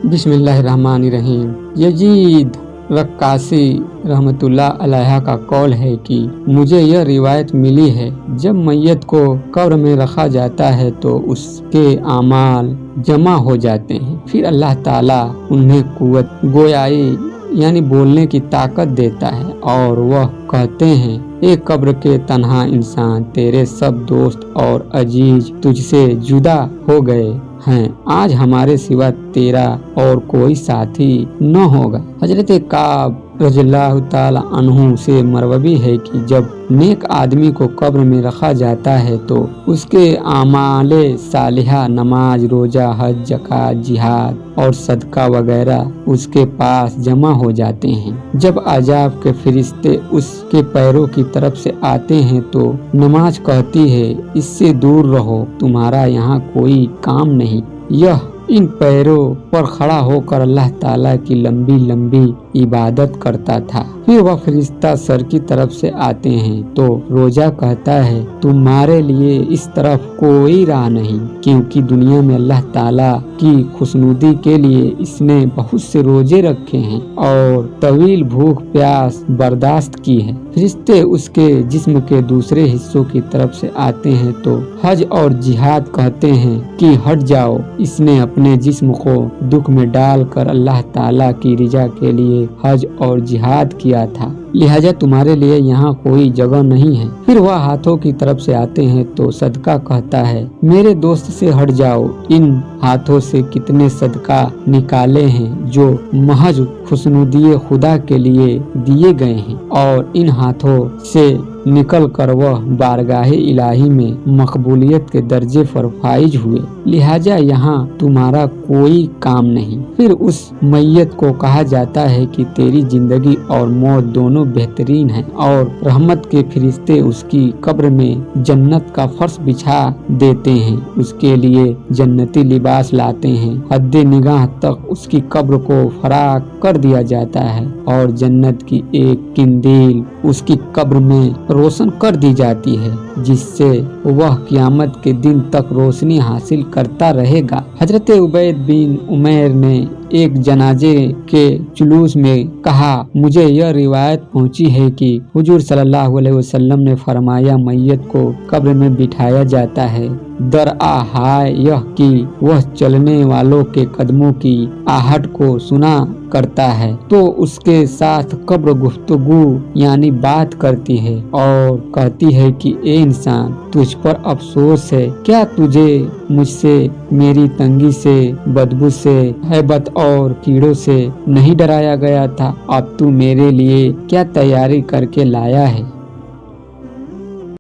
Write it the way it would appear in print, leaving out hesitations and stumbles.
बिस्मिल्लाहिर्रहमानिर्रहीम। यजीद रक्कासी रहमतुल्लाह अलैहा का कौल है कि मुझे यह रिवायत मिली है, जब मैयत को कब्र में रखा जाता है तो उसके आमाल जमा हो जाते हैं। फिर अल्लाह ताला उन्हें कुव्वत गोयाई यानी बोलने की ताकत देता है और वह कहते हैं, ए कब्र के तन्हा इंसान, तेरे सब दोस्त और अजीज तुझसे जुदा हो गए हैं। आज हमारे सिवा तेरा और कोई साथी न होगा। हजरत काब रज़ियल्लाहु ताला अन्हु से मरवी है कि जब नेक आदमी को कब्र में रखा जाता है तो उसके आमाले सालिहा, नमाज, रोजा, हज, ज़कात, जिहाद और सदका वगैरह उसके पास जमा हो जाते हैं। जब अजाब के फरिश्ते उसके पैरों की तरफ से आते हैं तो नमाज कहती है, इससे दूर रहो, तुम्हारा यहाँ कोई काम नहीं। यह इन पैरों पर खड़ा होकर अल्लाह ताला की लंबी लंबी इबादत करता था। फिर वह फरिश्ता सर की तरफ से आते हैं तो रोजा कहता है, तुम्हारे लिए इस तरफ कोई राह नहीं, क्योंकि दुनिया में अल्लाह ताला की खुशनुदी के लिए इसने बहुत से रोजे रखे हैं और तवील भूख प्यास बर्दाश्त की है। फरिश्ते उसके जिस्म के दूसरे हिस्सों की तरफ से आते हैं तो हज और जिहाद कहते हैं कि हट जाओ, इसने अपने जिस्म को दुख में डालकर अल्लाह ताला की रिजा के लिए हज और जिहाद किया था, लिहाजा तुम्हारे लिए यहाँ कोई जगह नहीं है। फिर वह हाथों की तरफ से आते हैं तो सदका कहता है, मेरे दोस्त से हट जाओ, इन हाथों से कितने सदका निकाले हैं जो महज खुशनुदी खुदा के लिए दिए गए हैं और इन हाथों से निकल कर वह बारगाहे इलाही में मकबूलियत के दर्जे पर फाइज हुए, लिहाजा यहाँ तुम्हारा कोई काम नहीं। फिर उस मैयत को कहा जाता है कि तेरी जिंदगी और मौत दोनों बेहतरीन है और रहमत के फरिश्ते उसकी कब्र में जन्नत का फर्श बिछा देते हैं, उसके लिए जन्नती लिबास लाते हैं, हद्दे निगाह तक उसकी कब्र को फराग कर दिया जाता है और जन्नत की एक किंदील उसकी कब्र में रोशन कर दी जाती है, जिससे वह क़यामत के दिन तक रोशनी हासिल करता रहेगा। हजरत उबैद बिन उमैर ने एक जनाजे के जुलूस में कहा, मुझे यह रिवायत पहुंची है कि हुजूर सल्लल्लाहु अलैहि वसल्लम ने फरमाया, मैयत को कब्र में बिठाया जाता है, दरआ हाय यह कि वह चलने वालों के कदमों की आहट को सुना करता है तो उसके साथ कब्र गुफ्तगू यानी बात करती है और कहती है कि ए इंसान, तुझ पर अफसोस है, क्या तुझे मुझसे, मेरी तंगी से, बदबू से, हैबत और कीड़ों से नहीं डराया गया था? अब तू मेरे लिए क्या तैयारी करके लाया है?